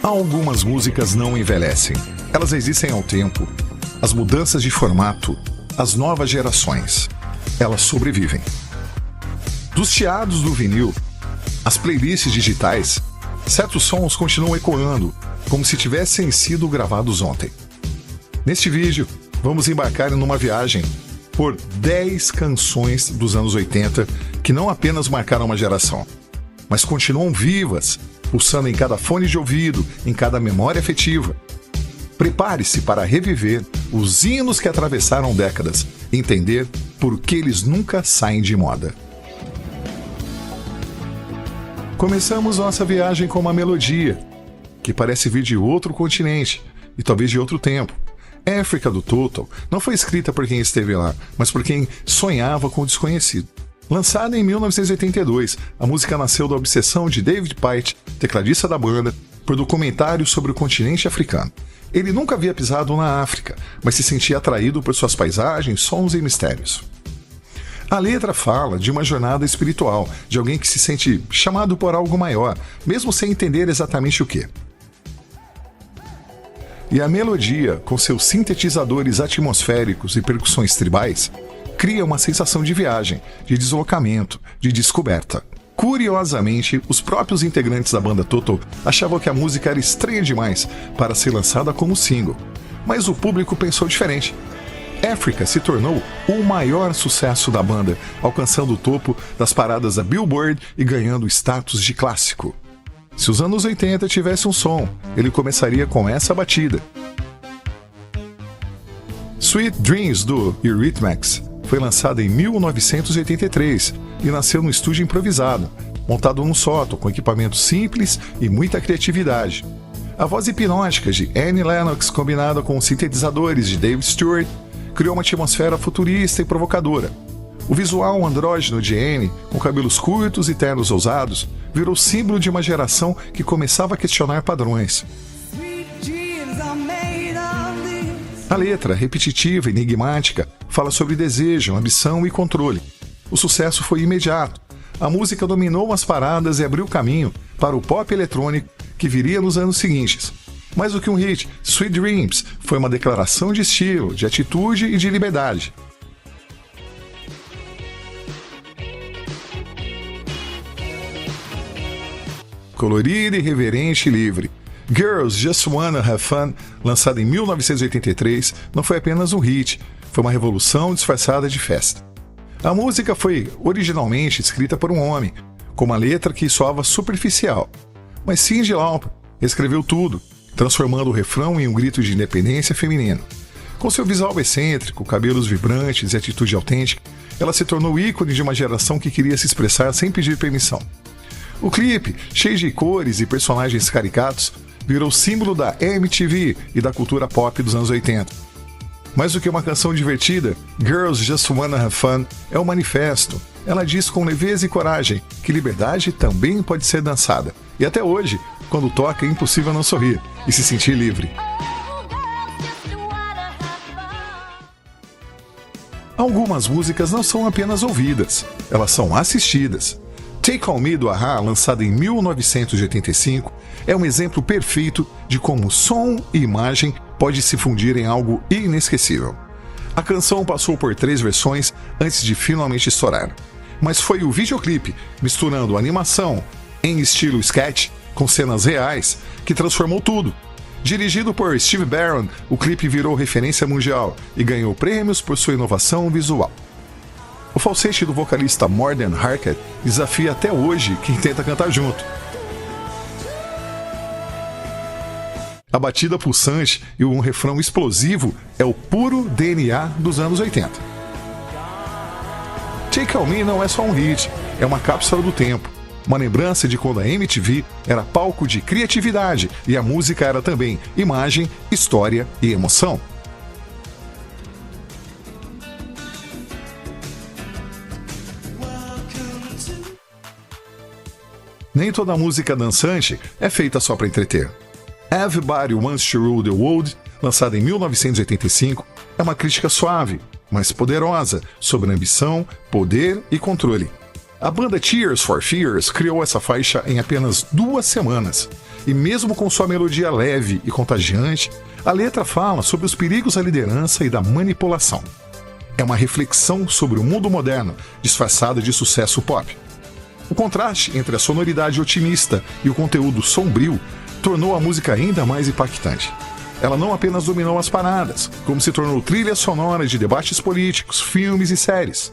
Algumas músicas não envelhecem. Elas resistem ao tempo, às mudanças de formato, às novas gerações. Elas sobrevivem. Dos chiados do vinil, às playlists digitais, certos sons continuam ecoando, como se tivessem sido gravados ontem. Neste vídeo, vamos embarcar em uma viagem por 10 canções dos anos 80 que não apenas marcaram uma geração, mas continuam vivas, pulsando em cada fone de ouvido, em cada memória afetiva. Prepare-se para reviver os hinos que atravessaram décadas e entender por que eles nunca saem de moda. Começamos nossa viagem com uma melodia que parece vir de outro continente e talvez de outro tempo. Africa do Toto não foi escrita por quem esteve lá, mas por quem sonhava com o desconhecido. Lançada em 1982, a música nasceu da obsessão de David Paich, tecladista da banda, por documentários sobre o continente africano. Ele nunca havia pisado na África, mas se sentia atraído por suas paisagens, sons e mistérios. A letra fala de uma jornada espiritual, de alguém que se sente chamado por algo maior, mesmo sem entender exatamente o que. E a melodia, com seus sintetizadores atmosféricos e percussões tribais, cria uma sensação de viagem, de deslocamento, de descoberta. Curiosamente, os próprios integrantes da banda Toto achavam que a música era estranha demais para ser lançada como single, mas o público pensou diferente. Africa se tornou o maior sucesso da banda, alcançando o topo das paradas da Billboard e ganhando status de clássico. Se os anos 80 tivesse um som, ele começaria com essa batida. Sweet Dreams, do Eurythmics, foi lançada em 1983 e nasceu num estúdio improvisado, montado num sótão com equipamentos simples e muita criatividade. A voz hipnótica de Annie Lennox, combinada com os sintetizadores de Dave Stewart, criou uma atmosfera futurista e provocadora. O visual andrógeno de Annie, com cabelos curtos e ternos ousados, virou símbolo de uma geração que começava a questionar padrões. A letra, repetitiva e enigmática, fala sobre desejo, ambição e controle. O sucesso foi imediato. A música dominou as paradas e abriu caminho para o pop eletrônico que viria nos anos seguintes. Mais do que um hit, Sweet Dreams foi uma declaração de estilo, de atitude e de liberdade. Colorida, irreverente e livre, Girls Just Wanna Have Fun, lançada em 1983, não foi apenas um hit, foi uma revolução disfarçada de festa. A música foi originalmente escrita por um homem, com uma letra que soava superficial, mas Cyndi Lauper escreveu tudo, transformando o refrão em um grito de independência feminino. Com seu visual excêntrico, cabelos vibrantes e atitude autêntica, ela se tornou ícone de uma geração que queria se expressar sem pedir permissão. O clipe, cheio de cores e personagens caricatos, virou símbolo da MTV e da cultura pop dos anos 80. Mais do que uma canção divertida, Girls Just Wanna Have Fun é um manifesto. Ela diz com leveza e coragem que liberdade também pode ser dançada. E até hoje, quando toca, é impossível não sorrir e se sentir livre. Algumas músicas não são apenas ouvidas, elas são assistidas. Take On Me, do A-Ha, lançada em 1985, é um exemplo perfeito de como som e imagem pode se fundir em algo inesquecível. A canção passou por 3 versões antes de finalmente estourar, mas foi o videoclipe, misturando animação em estilo sketch com cenas reais, que transformou tudo. Dirigido por Steve Barron, o clipe virou referência mundial e ganhou prêmios por sua inovação visual. O falsete do vocalista Morden Harker desafia até hoje quem tenta cantar junto. A batida pulsante e um refrão explosivo é o puro DNA dos anos 80. Take On Me não é só um hit, é uma cápsula do tempo, uma lembrança de quando a MTV era palco de criatividade e a música era também imagem, história e emoção. Nem toda música dançante é feita só para entreter. Everybody Wants to Rule the World, lançada em 1985, é uma crítica suave, mas poderosa, sobre ambição, poder e controle. A banda Tears for Fears criou essa faixa em apenas 2 semanas. E mesmo com sua melodia leve e contagiante, a letra fala sobre os perigos da liderança e da manipulação. É uma reflexão sobre o mundo moderno, disfarçado de sucesso pop. O contraste entre a sonoridade otimista e o conteúdo sombrio tornou a música ainda mais impactante. Ela não apenas dominou as paradas, como se tornou trilha sonora de debates políticos, filmes e séries.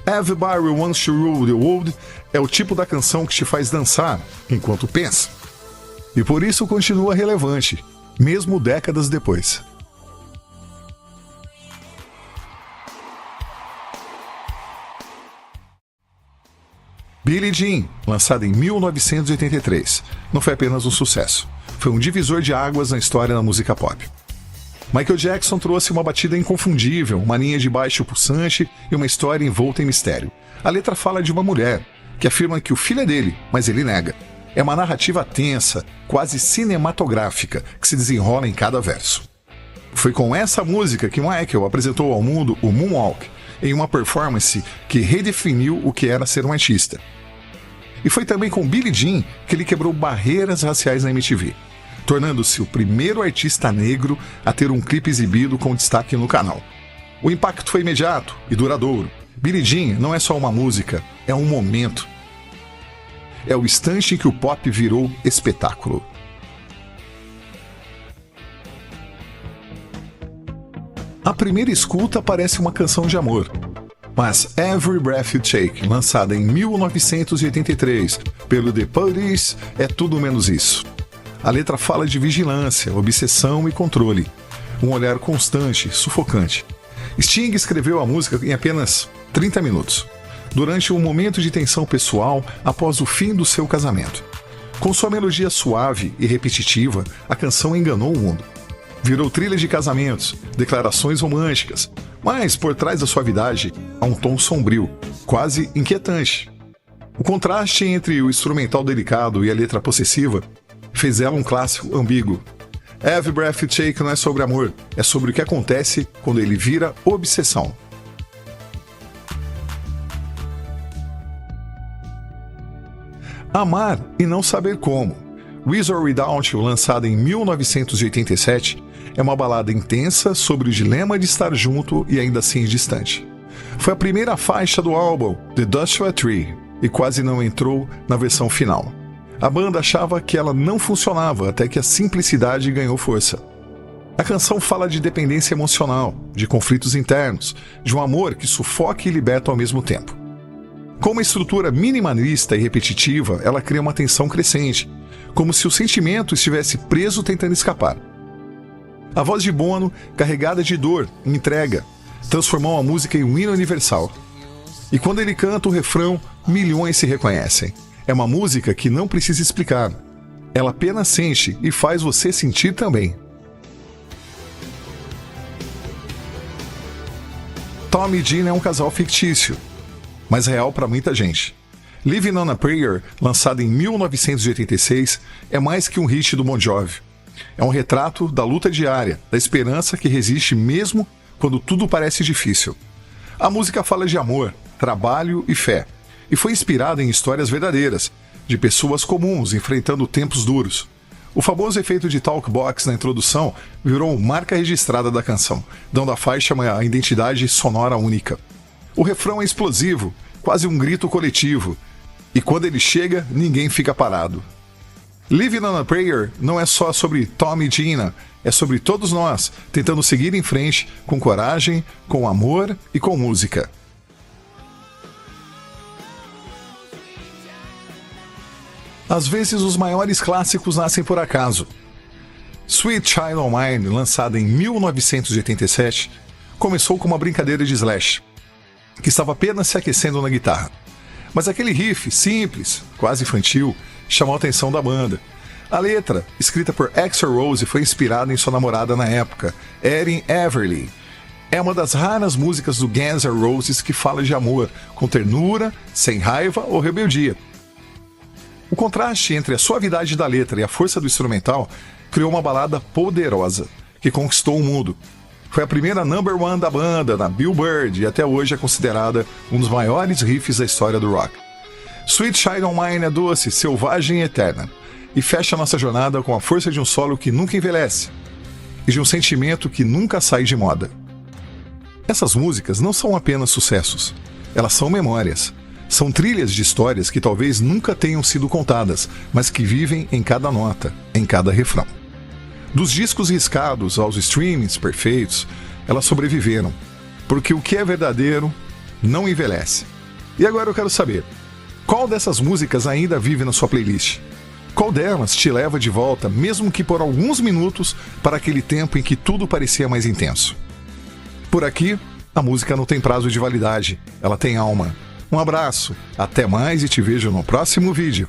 Everybody Wants to Rule the World é o tipo da canção que te faz dançar enquanto pensa. E por isso continua relevante, mesmo décadas depois. Billie Jean, lançada em 1983, não foi apenas um sucesso, foi um divisor de águas na história da música pop. Michael Jackson trouxe uma batida inconfundível, uma linha de baixo pulsante e uma história envolta em mistério. A letra fala de uma mulher, que afirma que o filho é dele, mas ele nega. É uma narrativa tensa, quase cinematográfica, que se desenrola em cada verso. Foi com essa música que Michael apresentou ao mundo o Moonwalk, em uma performance que redefiniu o que era ser um artista. E foi também com Billie Jean que ele quebrou barreiras raciais na MTV, tornando-se o primeiro artista negro a ter um clipe exibido com destaque no canal. O impacto foi imediato e duradouro. Billie Jean não é só uma música, é um momento. É o instante em que o pop virou espetáculo. À primeira escuta parece uma canção de amor, mas Every Breath You Take, lançada em 1983 pelo The Police, é tudo menos isso. A letra fala de vigilância, obsessão e controle, um olhar constante, sufocante. Sting escreveu a música em apenas 30 minutos, durante um momento de tensão pessoal após o fim do seu casamento. Com sua melodia suave e repetitiva, a canção enganou o mundo. Virou trilha de casamentos, declarações românticas, mas por trás da suavidade há um tom sombrio, quase inquietante. O contraste entre o instrumental delicado e a letra possessiva fez ela um clássico ambíguo. Every Breath You Take não é sobre amor, é sobre o que acontece quando ele vira obsessão. Amar e não saber como. With or Without You, lançada em 1987, é uma balada intensa sobre o dilema de estar junto e ainda assim distante. Foi a primeira faixa do álbum The Joshua Tree e quase não entrou na versão final. A banda achava que ela não funcionava até que a simplicidade ganhou força. A canção fala de dependência emocional, de conflitos internos, de um amor que sufoca e liberta ao mesmo tempo. Com uma estrutura minimalista e repetitiva, ela cria uma tensão crescente, como se o sentimento estivesse preso tentando escapar. A voz de Bono, carregada de dor e entrega, transformou a música em um hino universal. E quando ele canta o refrão, milhões se reconhecem. É uma música que não precisa explicar. Ela apenas sente e faz você sentir também. Tom e Gina é um casal fictício, mas real para muita gente. Living on a Prayer, lançado em 1986, é mais que um hit do Bon Jovi. É um retrato da luta diária, da esperança que resiste mesmo quando tudo parece difícil. A música fala de amor, trabalho e fé, e foi inspirada em histórias verdadeiras, de pessoas comuns enfrentando tempos duros. O famoso efeito de talkbox na introdução virou marca registrada da canção, dando à faixa uma identidade sonora única. O refrão é explosivo, quase um grito coletivo, e quando ele chega, ninguém fica parado. Living on a Prayer não é só sobre Tom e Gina, é sobre todos nós, tentando seguir em frente com coragem, com amor e com música. Às vezes os maiores clássicos nascem por acaso. Sweet Child O' Mine, lançada em 1987, começou com uma brincadeira de Slash, que estava apenas se aquecendo na guitarra. Mas aquele riff simples, quase infantil, chamou a atenção da banda. A letra, escrita por Axl Rose, foi inspirada em sua namorada na época, Erin Everly. É uma das raras músicas do Guns N' Roses que fala de amor, com ternura, sem raiva ou rebeldia. O contraste entre a suavidade da letra e a força do instrumental criou uma balada poderosa, que conquistou o mundo. Foi a primeira number one da banda na Billboard e até hoje é considerada um dos maiores riffs da história do rock. Sweet Child O' Mine é doce, selvagem e eterna. e fecha nossa jornada com a força de um solo que nunca envelhece e de um sentimento que nunca sai de moda. Essas músicas não são apenas sucessos, elas são memórias. São trilhas de histórias que talvez nunca tenham sido contadas, mas que vivem em cada nota, em cada refrão. Dos discos riscados aos streamings perfeitos, elas sobreviveram, porque o que é verdadeiro não envelhece. E agora eu quero saber, qual dessas músicas ainda vive na sua playlist? Qual delas te leva de volta, mesmo que por alguns minutos, para aquele tempo em que tudo parecia mais intenso? Por aqui, a música não tem prazo de validade, ela tem alma. Um abraço, até mais e te vejo no próximo vídeo.